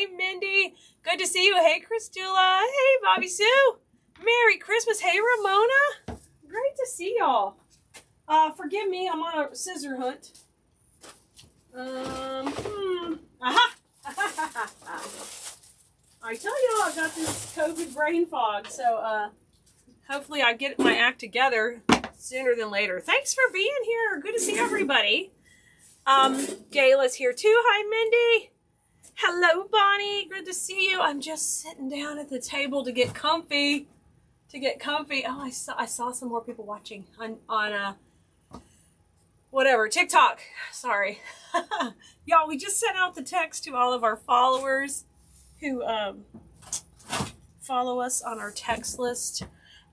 Hey, Mindy. Good to see you. Hey, Christula. Hey, Bobby Sue. Merry Christmas. Hey, Ramona. Great to see y'all. Forgive me. I'm on a scissor hunt. Aha. I tell y'all, I got this COVID brain fog. So, hopefully I get my act together sooner than later. Thanks for being here. Good to see everybody. Gayla's here too. Hi, Mindy. Hello, Bonnie. Good to see you. I'm just sitting down at the table to get comfy. Oh, I saw some more people watching on whatever, TikTok. Sorry. Y'all, we just sent out the text to all of our followers who follow us on our text list,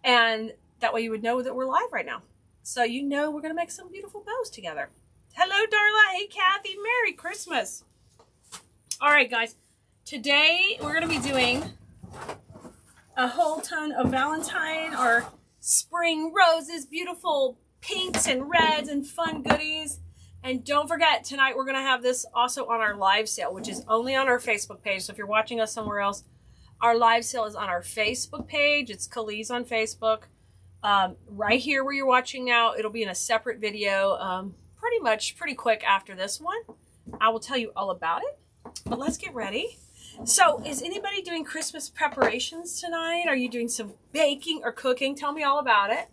and that way you would know that we're live right now. So you know we're going to make some beautiful bows together. Hello, Darla. Hey, Kathy. Merry Christmas. All right, guys. Today we're going to be doing a whole ton of Valentine or spring roses, beautiful pinks and reds and fun goodies. And don't forget, tonight we're going to have this also on our live sale, which is only on our Facebook page. So if you're watching us somewhere else, our live sale is on our Facebook page. It's Kaliz on Facebook. Right here where you're watching now, it'll be in a separate video pretty quick after this one. I will tell you all about it. But let's get ready. So, is anybody doing Christmas preparations tonight? Are you doing some baking or cooking? Tell me all about it.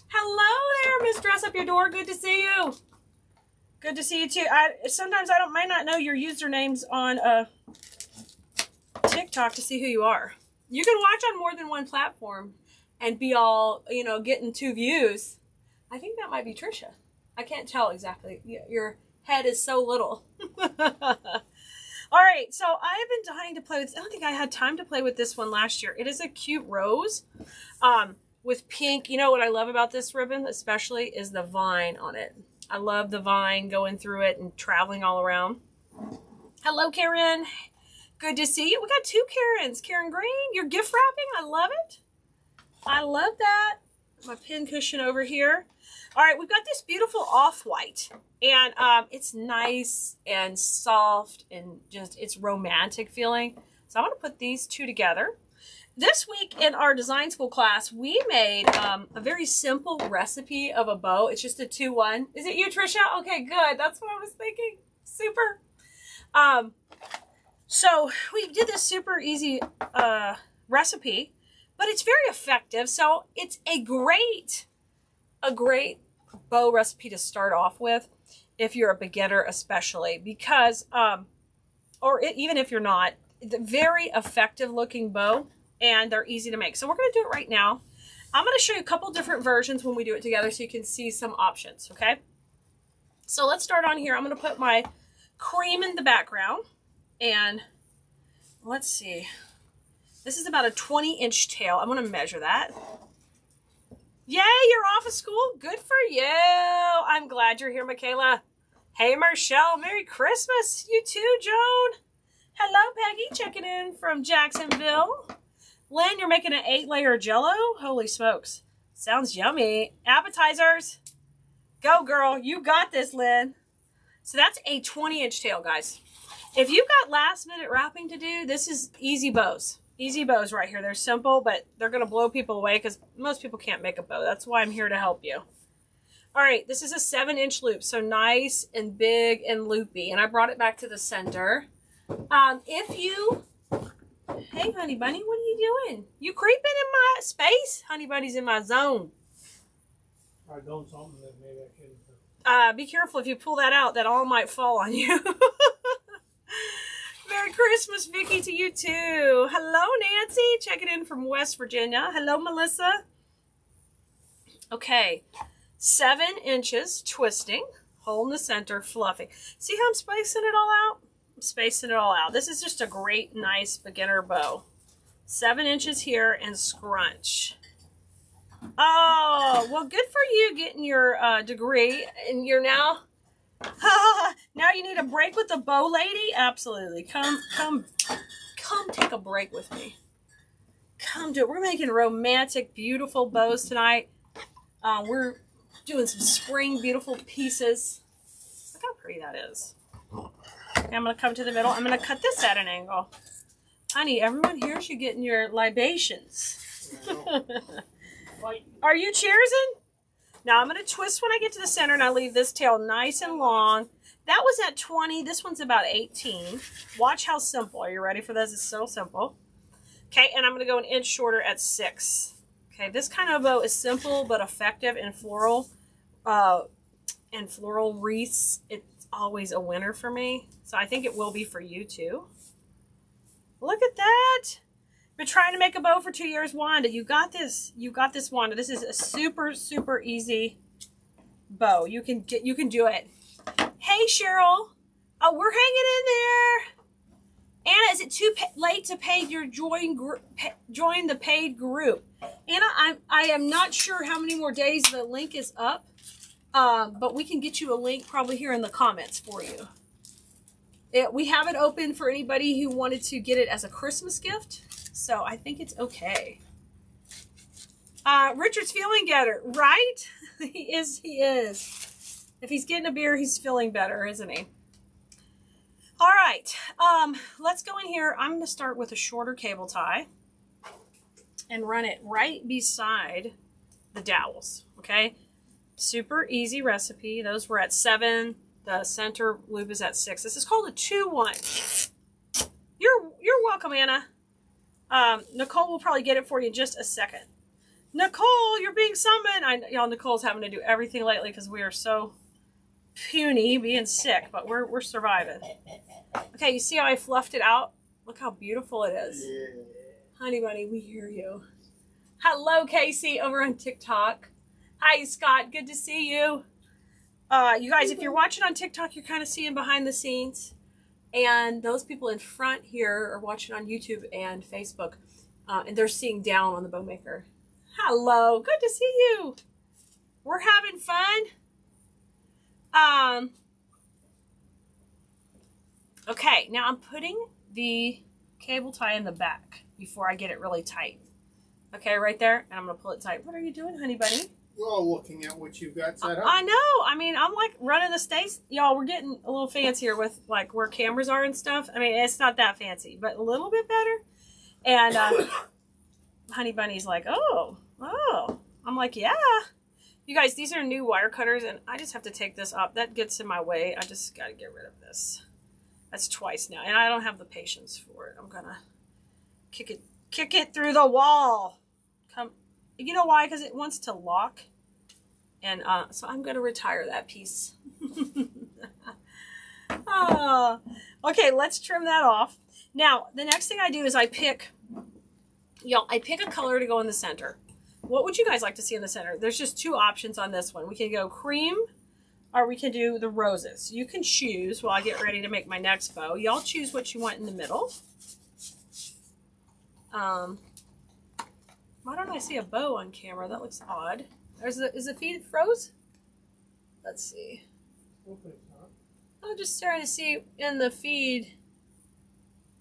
Hello there, Miss Dress Up Your Door. Good to see you. Good to see you too. Sometimes I might not know your usernames on TikTok to see who you are. You can watch on more than one platform and be all, getting 2 views. I think that might be Trisha. I can't tell exactly. Your head is so little. All right, so I have been dying to play with, I don't think I had time to play with this one last year. It is a cute rose with pink. You know what I love about this ribbon especially is the vine on it. I love the vine going through it and traveling all around. Hello, Karen. Good to see you. We got 2 Karens. Karen Green, you're gift wrapping. I love it. I love that. My pin cushion over here. All right, we've got this beautiful off-white, and it's nice and soft and just, it's romantic feeling. So I'm going to put these 2 together. This week in our design school class, we made a very simple recipe of a bow. It's just a 2-1. Is it you, Trisha? Okay, good. That's what I was thinking. Super. So we did this super easy recipe, but it's very effective. So it's a great bow recipe to start off with if you're a beginner, especially because, even if you're not, the very effective looking bow, and they're easy to make. So we're going to do it right now. I'm going to show you a couple different versions when we do it together so you can see some options, okay? So let's start on here. I'm going to put my cream in the background, and let's see. This is about a 20-inch tail. I'm going to measure that. Yay, you're off of school. Good for you. I'm glad you're here, Michaela. Hey, Marshall. Merry Christmas. You too, Joan. Hello, Peggy. Checking in from Jacksonville. Lynn, you're making an 8-layer Jell-O? Holy smokes. Sounds yummy. Appetizers. Go, girl. You got this, Lynn. So that's a 20-inch tail, guys. If you've got last-minute wrapping to do, this is easy bows. Easy bows right here. They're simple, but they're going to blow people away because most people can't make a bow. That's why I'm here to help you. All right, this is a 7-inch loop, so nice and big and loopy. And I brought it back to the center. Hey, honey bunny, what are you doing? You creeping in my space? Honey bunny's in my zone. I done something that maybe I shouldn't. Be careful if you pull that out. That all might fall on you. Merry Christmas, Vicky, to you too. Hello, Nancy, checking in from West Virginia. Hello, Melissa. Okay, 7 inches twisting, hole in the center, fluffy. See how I'm spacing it all out? I'm spacing it all out. This is just a great, nice beginner bow. 7 inches here and scrunch. Oh, well, good for you getting your degree, and you're now... now you need a break with the bow lady? Absolutely. Come take a break with me. Come do it. We're making romantic, beautiful bows tonight. We're doing some spring, beautiful pieces. Look how pretty that is. Okay, I'm going to come to the middle. I'm going to cut this at an angle. Honey, everyone here's you getting your libations. Are you cheersing? Now I'm going to twist when I get to the center, and I leave this tail nice and long. That was at 20. This one's about 18. Watch how simple. Are you ready for this? It's so simple. Okay, and I'm going to go an inch shorter at 6. Okay, this kind of bow is simple but effective in floral wreaths. It's always a winner for me. So I think it will be for you too. Look at that. Been trying to make a bow for 2 years. Wanda, you got this. You got this, Wanda. This is a super, super easy bow. You can do it. Hey, Cheryl. Oh, we're hanging in there. Anna, is it too late to pay your join the paid group? Anna, I am not sure how many more days the link is up, but we can get you a link probably here in the comments for you. We have it open for anybody who wanted to get it as a Christmas gift, so I think it's okay. Richard's feeling better, right? He is. If he's getting a beer, he's feeling better, isn't he? All right, let's go in here. I'm going to start with a shorter cable tie and run it right beside the dowels, okay? Super easy recipe. Those were at 7. The center loop is at 6. This is called a 2-1. You're welcome, Anna. Nicole will probably get it for you in just a second. Nicole, you're being summoned. Y'all, Nicole's having to do everything lately because we are so puny being sick, but we're surviving. Okay, you see how I fluffed it out? Look how beautiful it is. Yeah. Honey bunny, we hear you. Hello, Casey, over on TikTok. Hi, Scott. Good to see you. You guys, if you're watching on TikTok, you're kind of seeing behind the scenes. And those people in front here are watching on YouTube and Facebook. And they're seeing down on the bow maker. Hello. Good to see you. We're having fun. Okay, now I'm putting the cable tie in the back before I get it really tight. Okay, right there. And I'm going to pull it tight. What are you doing, honey bunny? Well, looking at what you've got set up. I know. I mean, I'm like running the States. Y'all, we're getting a little fancier with like where cameras are and stuff. I mean, it's not that fancy, but a little bit better. And honey bunny's like, oh. I'm like, yeah. You guys, these are new wire cutters, and I just have to take this up. That gets in my way. I just got to get rid of this. That's twice now, and I don't have the patience for it. I'm gonna kick it through the wall. Come, you know why? Because it wants to lock, and so I'm gonna retire that piece. Okay, let's trim that off. Now, the next thing I do is I pick a color to go in the center. What would you guys like to see in the center? There's just 2 options on this one. We can go cream, or we can do the roses. You can choose while I get ready to make my next bow. Y'all choose what you want in the middle. Why don't I see a bow on camera? That looks odd. Is the feed froze? Let's see. I'm just trying to see in the feed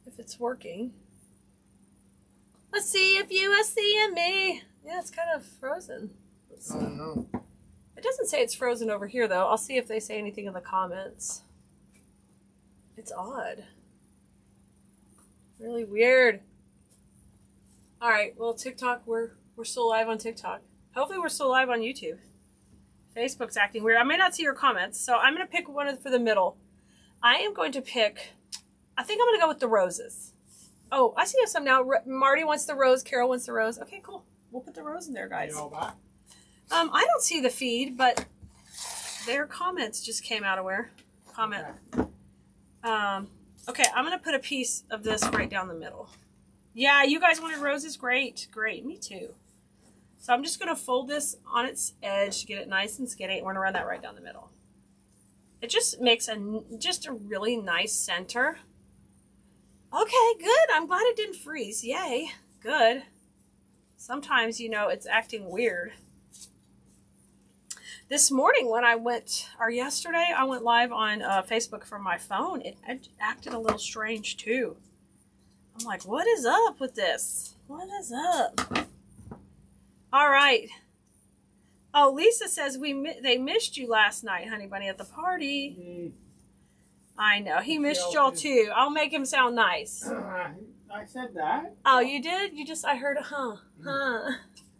if it's working. Let's see if you are seeing me. Yeah, it's kind of frozen. Let's see. I don't know. It doesn't say it's frozen over here, though. I'll see if they say anything in the comments. It's odd. Really weird. All right, well, TikTok, we're still live on TikTok. Hopefully we're still live on YouTube. Facebook's acting weird. I may not see your comments, so I'm going to pick one for the middle. I am going to pick, I think I'm going to go with the roses. Oh, I see some now. Marty wants the rose. Carol wants the rose. Okay, cool. We'll put the rose in there, guys. You all back? I don't see the feed, but their comments just came out of where? Comment. Okay, I'm going to put a piece of this right down the middle. Yeah, you guys wanted roses? Great, great. Me too. So I'm just going to fold this on its edge to get it nice and skinny. We're going to run that right down the middle. It just makes a really nice center. Okay, good. I'm glad it didn't freeze. Yay. Good. Sometimes, you know, it's acting weird. This morning when I went, or yesterday, I went live on Facebook from my phone. It acted a little strange too. I'm like, what is up with this? What is up? All right. Oh, Lisa says they missed you last night, honey bunny, at the party. I know. He missed y'all too. I'll make him sound nice. I said that. Oh, you did? I heard, huh.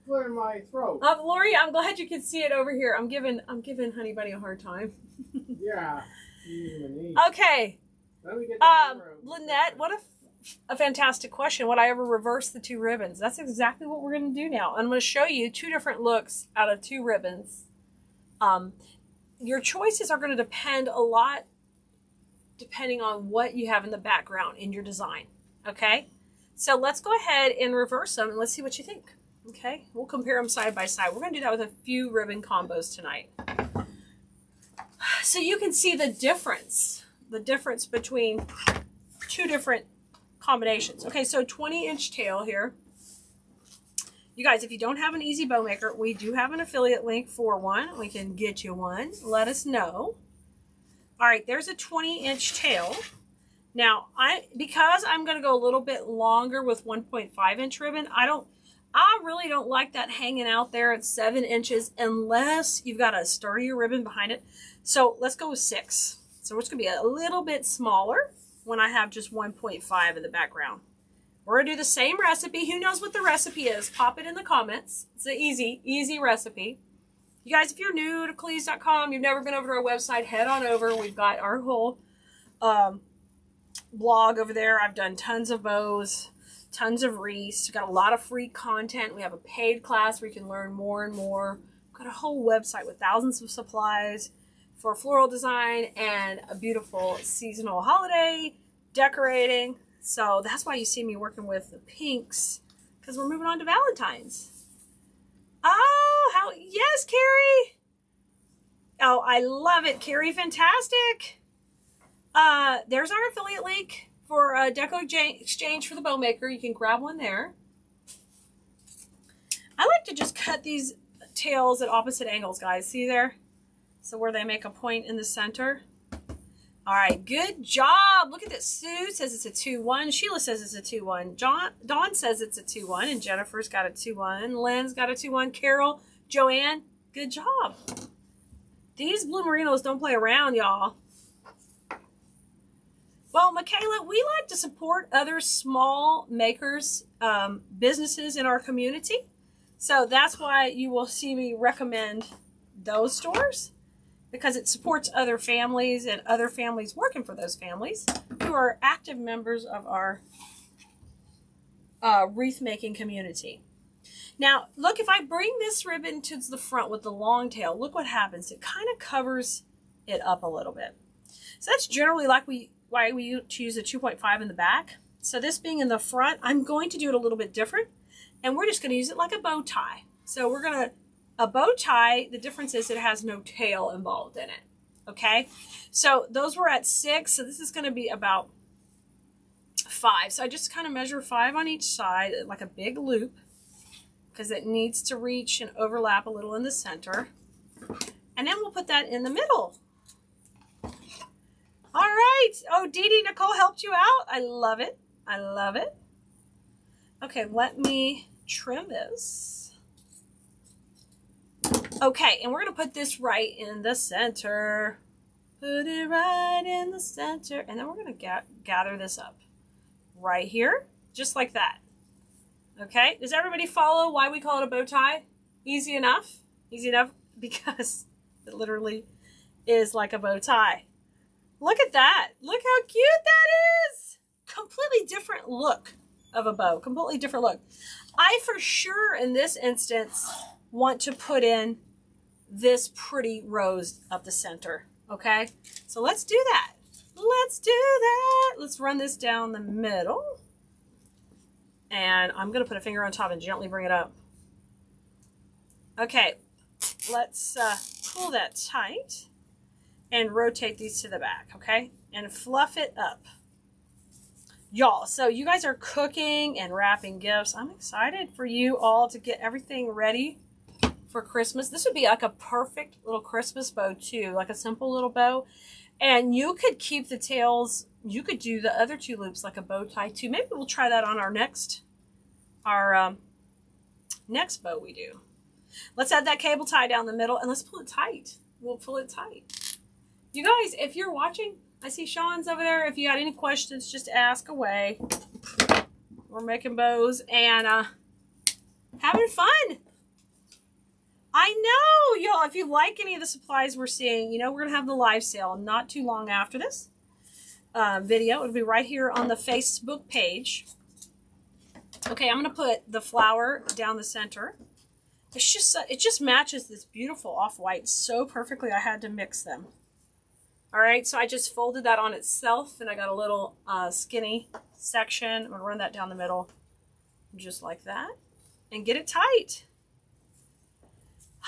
Clear my throat. Lori, I'm glad you can see it over here. I'm giving Honey Bunny a hard time. Yeah. Okay. Lynette, what a fantastic question. Would I ever reverse the 2 ribbons? That's exactly what we're going to do now. I'm going to show you 2 different looks out of 2 ribbons. Your choices are going to depend a lot depending on what you have in the background in your design. Okay? So let's go ahead and reverse them and let's see what you think. Okay? We'll compare them side by side. We're going to do that with a few ribbon combos tonight. So you can see the difference between 2 different combinations. Okay, so 20-inch tail here. You guys, if you don't have an Easy Bow Maker, we do have an affiliate link for one. We can get you one. Let us know. All right, there's a 20-inch tail. Now, because I'm going to go a little bit longer with 1.5-inch ribbon, I really don't like that hanging out there at 7 inches unless you've got a sturdier ribbon behind it. So let's go with 6. So we're just going to be a little bit smaller when I have just 1.5 in the background. We're going to do the same recipe. Who knows what the recipe is? Pop it in the comments. It's an easy recipe. You guys, if you're new to Cleese.com, you've never been over to our website, head on over. We've got our whole blog over there. I've done tons of bows, tons of wreaths. We've got a lot of free content. We have a paid class where you can learn more and more. We've got a whole website with thousands of supplies for floral design and a beautiful seasonal holiday decorating. So that's why you see me working with the pinks, because we're moving on to Valentine's. Oh, yes, Carrie. Oh, I love it, Carrie. Fantastic. There's our affiliate link for Deco Exchange for the Bow Maker. You can grab one there. I like to just cut these tails at opposite angles, guys. See there? So where they make a point in the center. All right, good job. Look at this. Sue says it's a 2-1. Sheila says it's a 2-1. Dawn says it's a 2-1. And Jennifer's got a 2-1. Lynn's got a 2-1. Carol, Joanne, good job. These blue merinos don't play around, y'all. Well, Michaela, we like to support other small makers, businesses in our community. So that's why you will see me recommend those stores, because it supports other families and other families working for those families who are active members of our wreath making community. Now, look, if I bring this ribbon to the front with the long tail, look what happens. It kind of covers it up a little bit. So that's generally why we choose a 2.5 in the back. So this being in the front, I'm going to do it a little bit different. And we're just going to use it like a bow tie. So we're going to, a bow tie, the difference is it has no tail involved in it. Okay. So those were at 6. So this is going to be about 5. So I just kind of measure 5 on each side, like a big loop, because it needs to reach and overlap a little in the center. And then we'll put that in the middle. All right. Oh, Dee Dee, Nicole helped you out. I love it. I love it. Okay, let me trim this. Okay, and we're going to put this right in the center. Put it right in the center. And then we're going to gather this up right here, just like that. Okay, does everybody follow why we call it a bow tie? Easy enough? Easy enough because it literally is like a bow tie. Look at that. Look how cute that is. Completely different look of a bow. Completely different look. I for sure in this instance want to put in this pretty rose up the center. Okay, so let's do that. Let's do that. Let's run this down the middle. And I'm going to put a finger on top and gently bring it up. Okay, let's pull that tight and rotate these to the back, okay? And fluff it up. Y'all, so you guys are cooking and wrapping gifts. I'm excited for you all to get everything ready for Christmas. This would be like a perfect little Christmas bow too, like a simple little bow. And you could keep the tails, you could do the other 2 loops like a bow tie too. Maybe we'll try that on our next bow we do. Let's add that cable tie down the middle and let's pull it tight. We'll pull it tight. You guys, if you're watching, I see Sean's over there. If you got any questions, just ask away. We're making bows and having fun. I know, y'all. If you like any of the supplies we're seeing, you know, we're going to have the live sale not too long after this video. It'll be right here on the Facebook page. Okay, I'm going to put the flower down the center. It's just, it just matches this beautiful off-white so perfectly. I had to mix them. All right, so I just folded that on itself, and I got a little skinny section. I'm going to run that down the middle, just like that, and get it tight.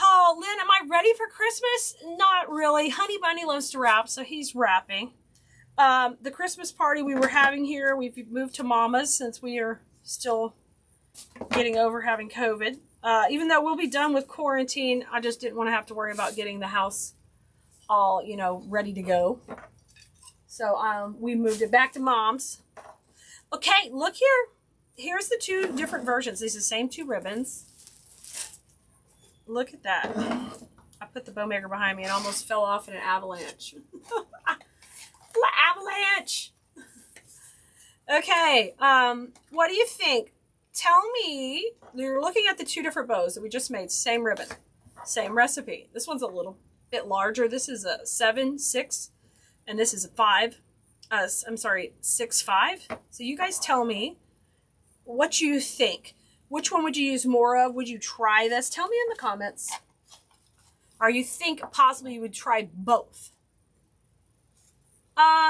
Oh, Lynn, am I ready for Christmas? Not really. Honey Bunny loves to wrap, so he's wrapping. The Christmas party we were having here, we've moved to Mama's since we are still getting over having COVID. Even though we'll be done with quarantine, I just didn't want to have to worry about getting the house all, you know, ready to go. So we moved it back to Mom's. Okay, look here. Here's the two different versions. These are the same two ribbons. Look at that. I put the bow maker behind me and almost fell off in an avalanche. Avalanche! Okay, what do you think? Tell me, you're looking at the two different bows that we just made. Same ribbon, same recipe. This one's a little bit larger. This is a 7/6, and this is a 5. I'm sorry, 6/5. So you guys tell me what you think. Which one would you use more of? Would you try this? Tell me in the comments. Or you think possibly you would try both.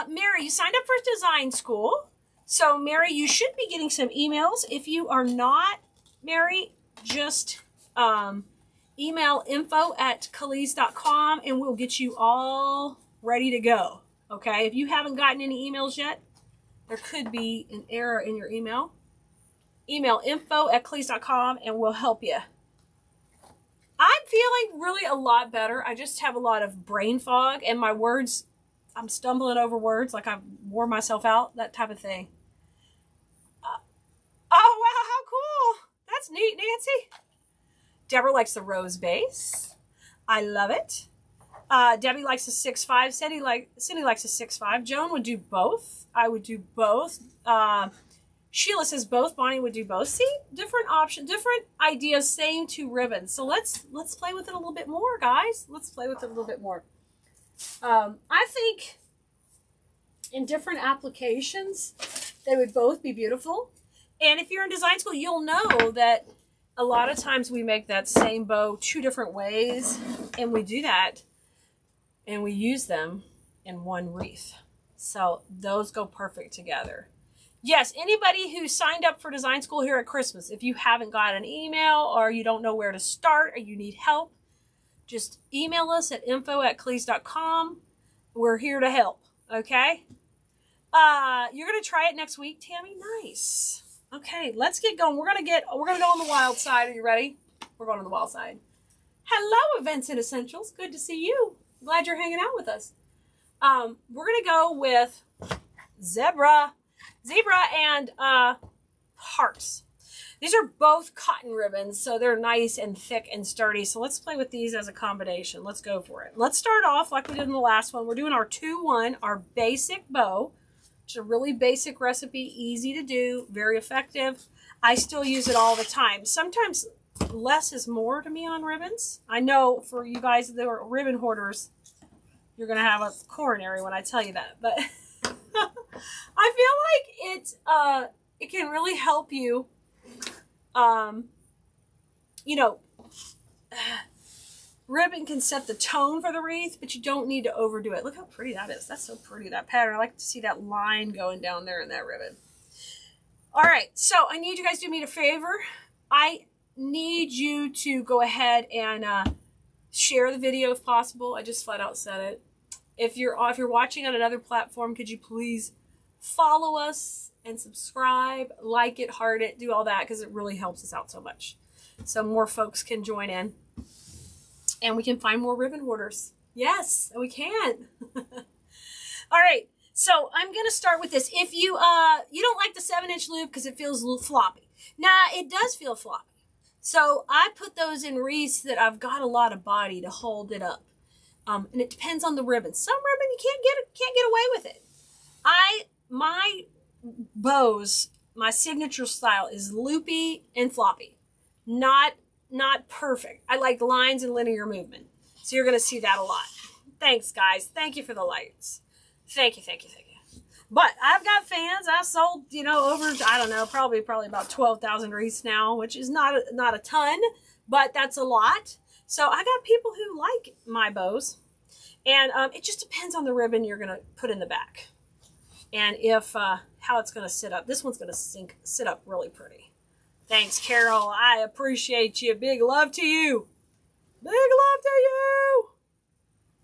Mary, you signed up for design school. So Mary, you should be getting some emails. If you are not, Mary, just email info@Kalisz.com and we'll get you all ready to go. Okay, if you haven't gotten any emails yet, there could be an error in your email. Email info@Kalisz.com and we'll help you. I'm feeling really a lot better. I just have a lot of brain fog and my words, I'm stumbling over words like I've wore myself out, that type of thing. Oh, wow, how cool. That's neat, Nancy. Deborah likes the rose base. I love it. Debbie likes the 6/5. Cindy likes the 6/5. Joan would do both. I would do both. Sheila says both. Bonnie would do both. See, different option, different ideas, same two ribbons. So let's play with it a little bit more, guys. Let's play with it a little bit more. I think in different applications, they would both be beautiful. And if you're in design school, you'll know that a lot of times we make that same bow two different ways, and we do that, and we use them in one wreath. So those go perfect together. Yes, anybody who signed up for design school here at Christmas, if you haven't got an email or you don't know where to start or you need help, just email us at info@Kalisz.com. We're here to help, okay? You're going to try it next week, Tammy? Nice. Okay, let's get going. We're going to go on the wild side. Are you ready? We're going on the wild side. Hello, Events and Essentials. Good to see you. Glad you're hanging out with us. We're going to go with Zebra and Hearts. These are both cotton ribbons, so they're nice and thick and sturdy. So let's play with these as a combination. Let's go for it. Let's start off like we did in the last one. We're doing our 2-1, our basic bow. It's a really basic recipe, easy to do, very effective. I still use it all the time. Sometimes less is more to me on ribbons. I know for you guys that are ribbon hoarders, you're going to have a coronary when I tell you that. But I feel like it can really help you, you know, ribbon can set the tone for the wreath, but you don't need to overdo it. Look how pretty that is. That's so pretty, that pattern. I like to see that line going down there in that ribbon. All right, so I need you guys to do me a favor. I need you to go ahead and share the video if possible. I just flat out said it. If you're watching on another platform, could you please follow us and subscribe, like it, heart it, do all that, because it really helps us out so much. So more folks can join in. And we can find more ribbon hoarders. Yes, we can. All right, so I'm going to start with this. If you don't like the 7-inch loop because it feels a little floppy. Nah, it does feel floppy. So I put those in wreaths that I've got a lot of body to hold it up. And it depends on the ribbon. Some ribbon you can't get away with it. My bows, my signature style is loopy and floppy. Not perfect. I like lines and linear movement. So you're gonna see that a lot. Thanks, guys. Thank you for the lights. Thank you. But I've got fans. I sold, over, I don't know, probably about 12,000 wreaths now, which is not a ton, but that's a lot. So I got people who like my bows. And it just depends on the ribbon you're going to put in the back. And if how it's going to sit up. This one's going to sit up really pretty. Thanks, Carol. I appreciate you. Big love to you. Big love to you.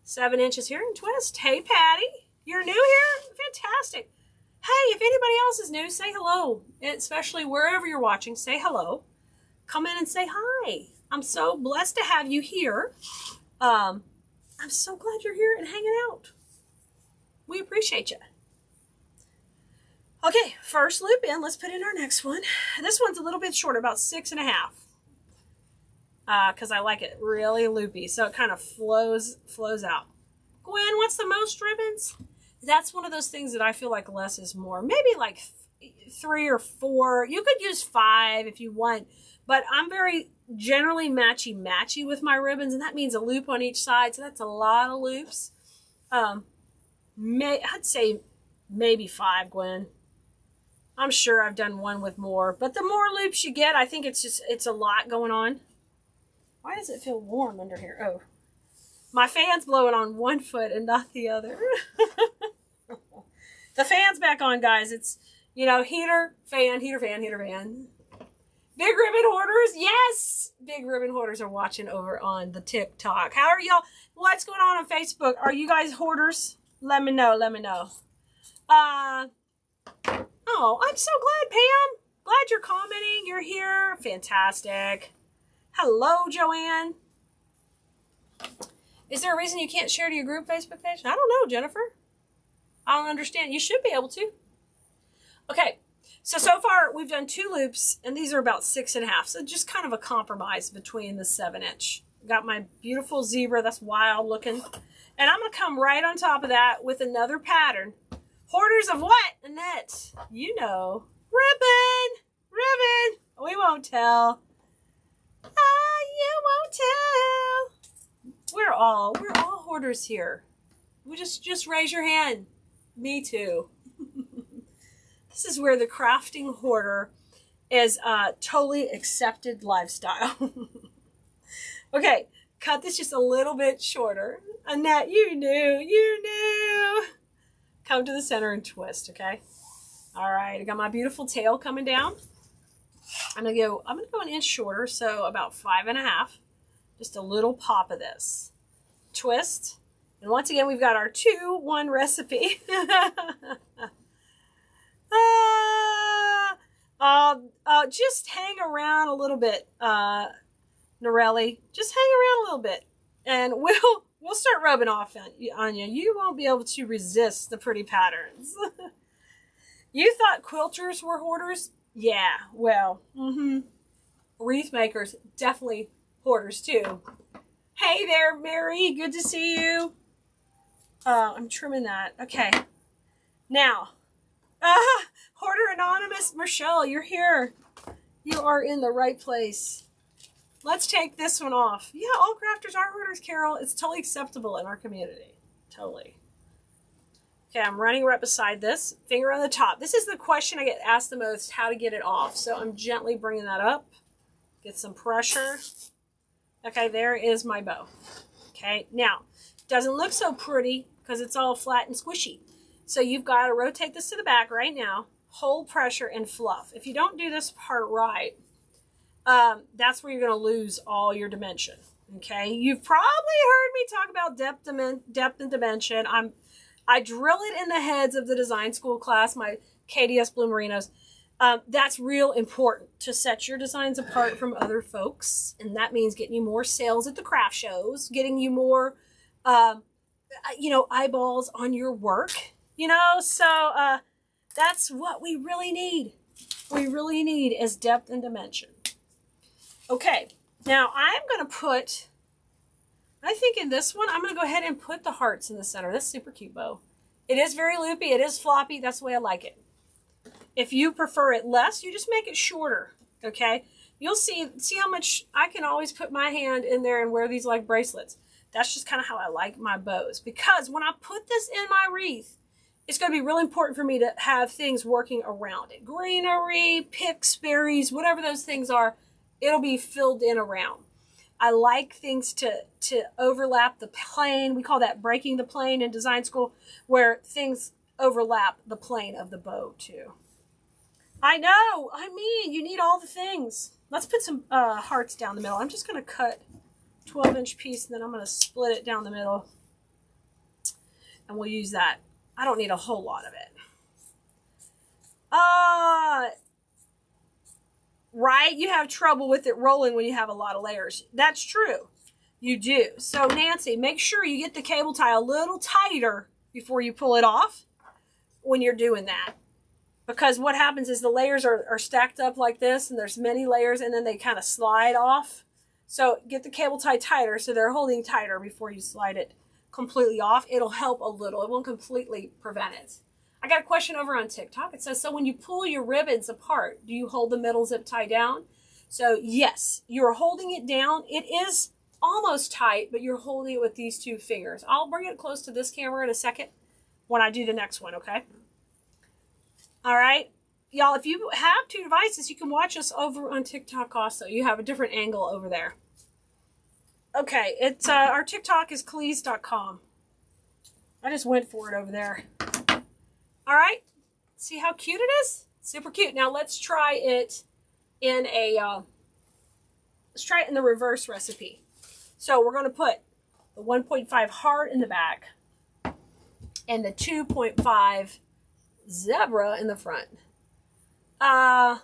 7 inches here in twist. Hey, Patty. You're new here? Fantastic. Hey, if anybody else is new, say hello. Especially wherever you're watching, say hello. Come in and say hi. I'm so blessed to have you here. I'm so glad you're here and hanging out. We appreciate you. Okay, first loop in. Let's put in our next one. This one's a little bit shorter, about 6.5. Because I like it really loopy, so it kind of flows out. Gwen, what's the most ribbons? That's one of those things that I feel like less is more. Maybe like 3 or 4. You could use 5 if you want, but I'm very generally matchy with my ribbons, and that means a loop on each side, so that's a lot of loops. I'd say maybe 5, Gwen. I'm sure I've done one with more, but the more loops you get, I think it's a lot going on. Why does it feel warm under here? Oh, my fan's blowing on one foot and not the other. The fan's back on, guys. It's, heater, fan, heater, fan, heater, fan. Big Ribbon Hoarders, yes! Big Ribbon Hoarders are watching over on the TikTok. How are y'all? What's going on Facebook? Are you guys hoarders? Let me know. Oh, I'm so glad, Pam. Glad you're commenting. You're here. Fantastic. Hello, Joanne. Is there a reason you can't share to your group Facebook page? I don't know, Jennifer. I don't understand. You should be able to. Okay. So far we've done 2 loops, and these are about 6.5. So just kind of a compromise between the 7-inch. Got my beautiful zebra. That's wild looking. And I'm going to come right on top of that with another pattern. Hoarders of what, Annette? You know. Ribbon. We won't tell. You won't tell. We're all hoarders here. We just raise your hand. Me too. This is where the crafting hoarder is a totally accepted lifestyle. Okay, cut this just a little bit shorter. Annette, you knew. Come to the center and twist, okay? All right, I got my beautiful tail coming down. I'm gonna go 1 inch shorter, so about 5.5. Just a little pop of this. Twist. And once again, we've got our 2-1 recipe. Just hang around a little bit, Norelli. Just hang around a little bit, and we'll start rubbing off on you. You won't be able to resist the pretty patterns. You thought quilters were hoarders? Yeah, well, wreath makers, definitely hoarders too. Hey there, Mary. Good to see you. I'm trimming that. Okay. Now, Hoarder Anonymous, Michelle, you're here. You are in the right place. Let's take this one off. Yeah, all crafters are hoarders, Carol. It's totally acceptable in our community. Totally. Okay, I'm running right beside this. Finger on the top. This is the question I get asked the most, how to get it off. So I'm gently bringing that up. Get some pressure. Okay, there is my bow. Okay, now, doesn't look so pretty because it's all flat and squishy. So you've got to rotate this to the back right now. Hold pressure and fluff. If you don't do this part right, that's where you're going to lose all your dimension. Okay, you've probably heard me talk about depth and dimension. I drill it in the heads of the design school class, my KDS Blue Merinos. That's real important to set your designs apart from other folks. And that means getting you more sales at the craft shows, getting you more, eyeballs on your work, so that's what we really need. We really need is depth and dimension. Okay, now I'm going I think in this one, I'm going to go ahead and put the hearts in the center. That's super cute bow. It is very loopy. It is floppy. That's the way I like it. If you prefer it less, you just make it shorter, okay? You'll see how much I can always put my hand in there and wear these like bracelets. That's just kind of how I like my bows. Because when I put this in my wreath, it's going to be really important for me to have things working around it. Greenery, picks, berries, whatever those things are, it'll be filled in around. I like things to overlap the plane. We call that breaking the plane in design school, where things overlap the plane of the bow too. I know. I mean, you need all the things. Let's put some hearts down the middle. I'm just going to cut 12-inch piece, and then I'm going to split it down the middle. And we'll use that. I don't need a whole lot of it. Right? You have trouble with it rolling when you have a lot of layers. That's true. You do. So, Nancy, make sure you get the cable tie a little tighter before you pull it off when you're doing that. Because what happens is the layers are stacked up like this, and there's many layers, and then they kind of slide off. So get the cable tie tighter so they're holding tighter before you slide it completely off. It'll help a little. It won't completely prevent it. I got a question over on TikTok. It says, so when you pull your ribbons apart, do you hold the middle zip tie down? So yes, you're holding it down. It is almost tight, but you're holding it with these two fingers. I'll bring it close to this camera in a second when I do the next one, okay? All right, y'all, if you have two devices, you can watch us over on TikTok also. You have a different angle over there. Okay, it's our TikTok is Cleese.com. I just went for it over there. All right, see how cute it is? Super cute. Now let's try it in a the reverse recipe. So we're going to put the 1.5 heart in the back and the 2.5 zebra in the front. All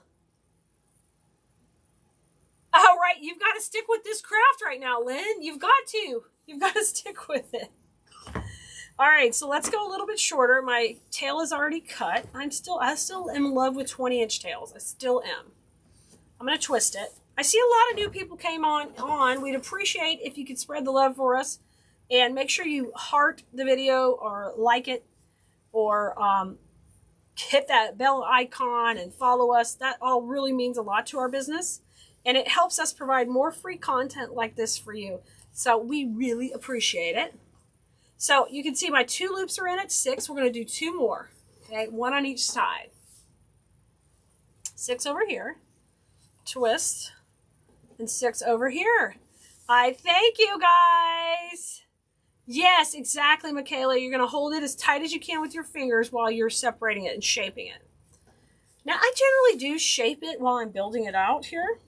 right, you've got to stick with this craft right now, Lynn. You've got to stick with it. All right, so let's go a little bit shorter. My tail is already cut. I still am in love with 20-inch tails. I still am. I'm going to twist it. I see a lot of new people came on. We'd appreciate if you could spread the love for us and make sure you heart the video or like it or hit that bell icon and follow us. That all really means a lot to our business, and it helps us provide more free content like this for you. So we really appreciate it. So you can see my 2 loops are in it, 6. We're going to do 2 more, okay? 1 on each side. 6 over here, twist, and 6 over here. I thank you guys. Yes, exactly, Michaela. You're going to hold it as tight as you can with your fingers while you're separating it and shaping it. Now, I generally do shape it while I'm building it out here.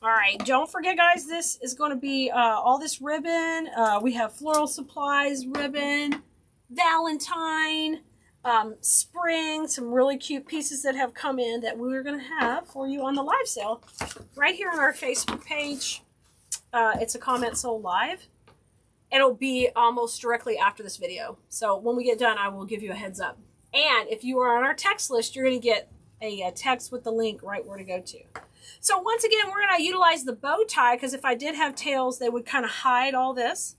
All right, don't forget, guys, this is going to be all this ribbon. We have floral supplies, ribbon, Valentine, spring, some really cute pieces that have come in that we're going to have for you on the live sale right here on our Facebook page. It's a comment sold live. It'll be almost directly after this video. So when we get done, I will give you a heads up. And if you are on our text list, you're going to get a text with the link right where to go to. So once again, we're going to utilize the bow tie because if I did have tails, they would kind of hide all this.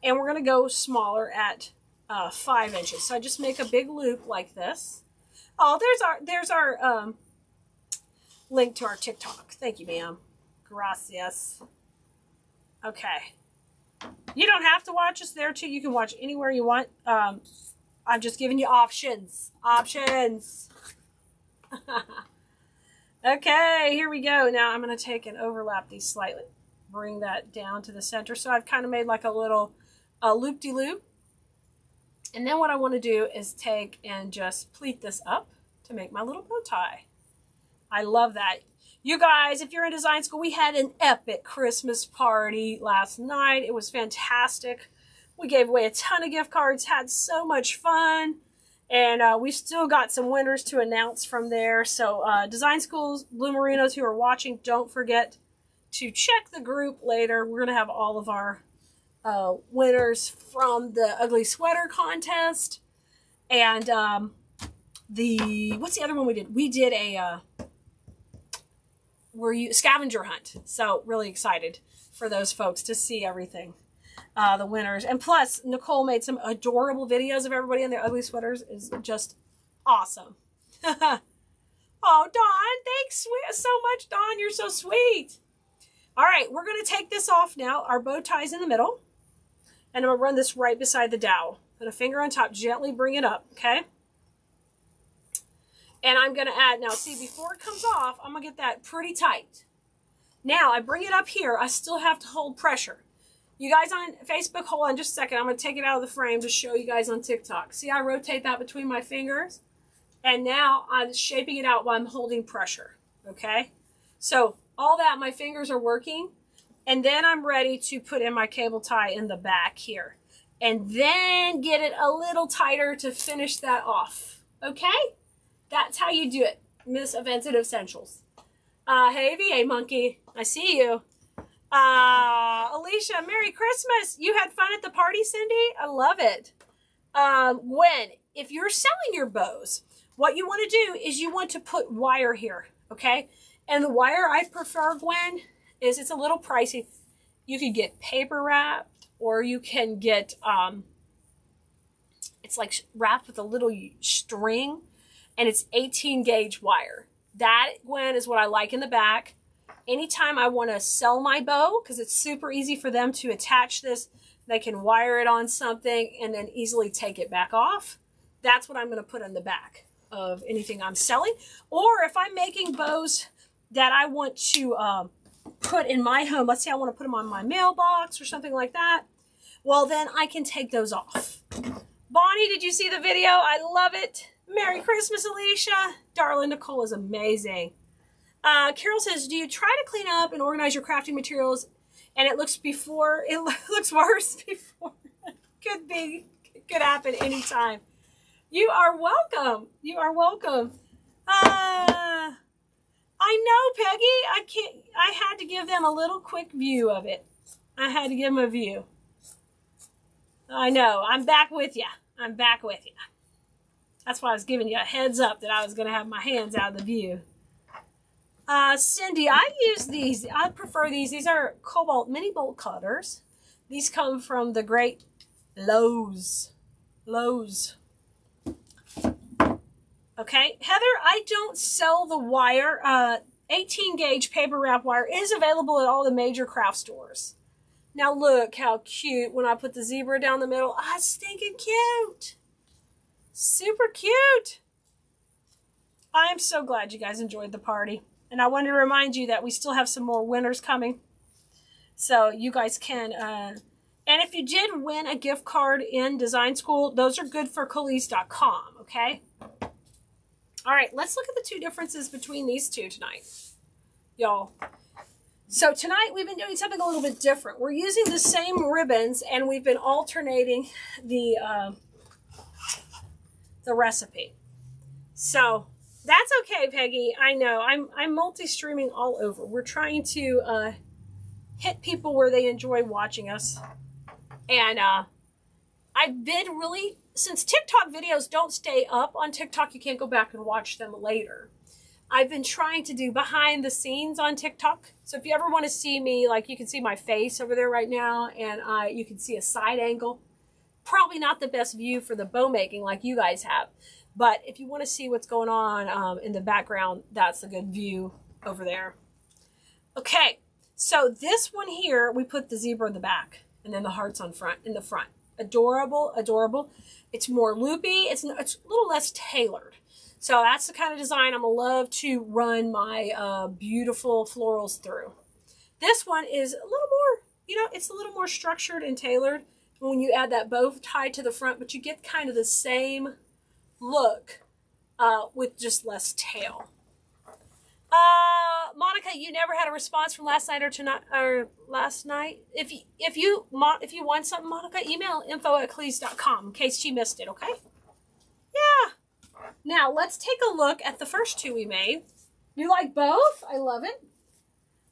And we're going to go smaller at 5 inches. So I just make a big loop like this. Oh, there's our link to our TikTok. Thank you, ma'am. Gracias. Okay. You don't have to watch us there too. You can watch anywhere you want. I'm just giving you options. Options. Okay, here we go. Now I'm going to take and overlap these slightly. Bring that down to the center. So I've kind of made like a little loop-de-loop. And then what I want to do is take and just pleat this up to make my little bow tie. I love that. You guys, if you're in design school, we had an epic Christmas party last night. It was fantastic. We gave away a ton of gift cards, had so much fun. And we've still got some winners to announce from there. So design schools, Blue Merinos who are watching, don't forget to check the group later. We're going to have all of our winners from the Ugly Sweater contest. And what's the other one we did? We did a, scavenger hunt. So really excited for those folks to see everything. The winners. And plus, Nicole made some adorable videos of everybody in their ugly sweaters. Is just awesome. Oh, Dawn, thanks so much, Dawn. You're so sweet. All right, we're going to take this off now. Our bow tie's in the middle. And I'm going to run this right beside the dowel. Put a finger on top, gently bring it up, okay? And I'm going to add, now see, before it comes off, I'm going to get that pretty tight. Now, I bring it up here. I still have to hold pressure. You guys on Facebook, hold on just a second. I'm going to take it out of the frame to show you guys on TikTok. See, I rotate that between my fingers. And now I'm shaping it out while I'm holding pressure, okay? So all that, my fingers are working. And then I'm ready to put in my cable tie in the back here. And then get it a little tighter to finish that off, okay? That's how you do it, Miss Inventive Essentials. Hey, VA Monkey, I see you. Alicia, Merry Christmas. You had fun at the party, Cindy? I love it. Gwen, if you're selling your bows, what you want to do is you want to put wire here, okay? And the wire I prefer, Gwen, is it's a little pricey. You could get paper wrapped, or you can get, it's like wrapped with a little string, and it's 18 gauge wire. That, Gwen, is what I like in the back. Anytime I want to sell my bow, because it's super easy for them to attach this, they can wire it on something and then easily take it back off. That's what I'm going to put on the back of anything I'm selling. Or if I'm making bows that I want to put in my home, let's say I want to put them on my mailbox or something like that, well, then I can take those off. Bonnie, did you see the video? I love it. Merry Christmas, Alicia. Darling, Nicole is amazing. Carol says, do you try to clean up and organize your crafting materials and it looks worse before? Could happen anytime. You are welcome. You are welcome. I know, Peggy. I had to give them a little quick view of it. I had to give them a view. I know. I'm back with you. I'm back with you. That's why I was giving you a heads up that I was going to have my hands out of the view. Cindy, I use these. I prefer these. These are Cobalt mini bolt cutters. These come from the great Lowe's. Okay, Heather, I don't sell the wire. 18 gauge paper wrap wire is available at all the major craft stores. Now look how cute when I put the zebra down the middle. Ah, it's stinking cute. Super cute. I am so glad you guys enjoyed the party. And I wanted to remind you that we still have some more winners coming. So you guys can, and if you did win a gift card in design school, those are good for Coolise.com, okay? All right, let's look at the two differences between these two tonight, y'all. So tonight we've been doing something a little bit different. We're using the same ribbons and we've been alternating the recipe. So that's okay, Peggy. I know. I'm multi-streaming all over. We're trying to hit people where they enjoy watching us. And I've been really, since TikTok videos don't stay up on TikTok, you can't go back and watch them later. I've been trying to do behind the scenes on TikTok. So if you ever want to see me, like you can see my face over there right now, and you can see a side angle. Probably not the best view for the bow making like you guys have. But if you want to see what's going on in the background, that's a good view over there. Okay, so this one here, we put the zebra in the back and then the hearts in the front. Adorable, adorable. It's more loopy. It's a little less tailored. So that's the kind of design I'm going to love to run my beautiful florals through. This one is a little more, it's a little more structured and tailored when you add that bow tie to the front, but you get kind of the same look with just less tail. Monica, you never had a response from last night or last night. If you want something, Monica, email info@coolise.com in case she missed it, okay? Yeah. Now, let's take a look at the first two we made. You like both? I love it.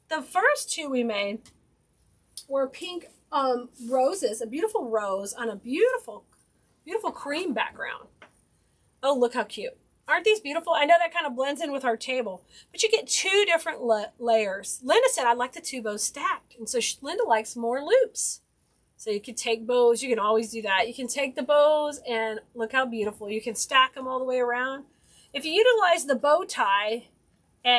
The first two we made were pink roses, a beautiful rose on a beautiful, beautiful cream background. Oh, look how cute. Aren't these beautiful? I know that kind of blends in with our table, but you get two different layers. Linda said, I'd like the two bows stacked. And so Linda likes more loops. So you can take bows. You can always do that. You can take the bows and look how beautiful. You can stack them all the way around. If you utilize the bow tie,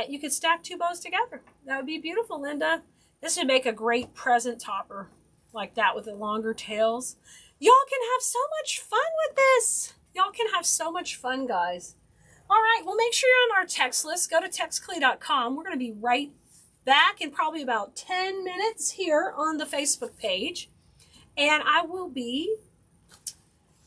you could stack two bows together. That would be beautiful, Linda. This would make a great present topper like that with the longer tails. Y'all can have so much fun with this. Y'all can have so much fun, guys. All right, well, make sure you're on our text list. Go to textclee.com. We're going to be right back in probably about 10 minutes here on the Facebook page. And I will be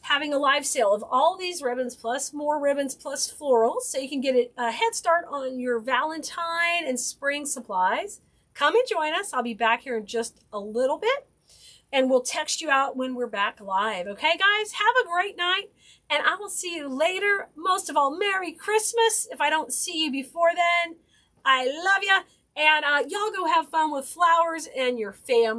having a live sale of all these ribbons plus more ribbons plus florals, so you can get a head start on your Valentine and spring supplies. Come and join us. I'll be back here in just a little bit, and we'll text you out when we're back live. Okay, guys? Have a great night, and I will see you later. Most of all, Merry Christmas. If I don't see you before then, I love you. And y'all go have fun with flowers and your family.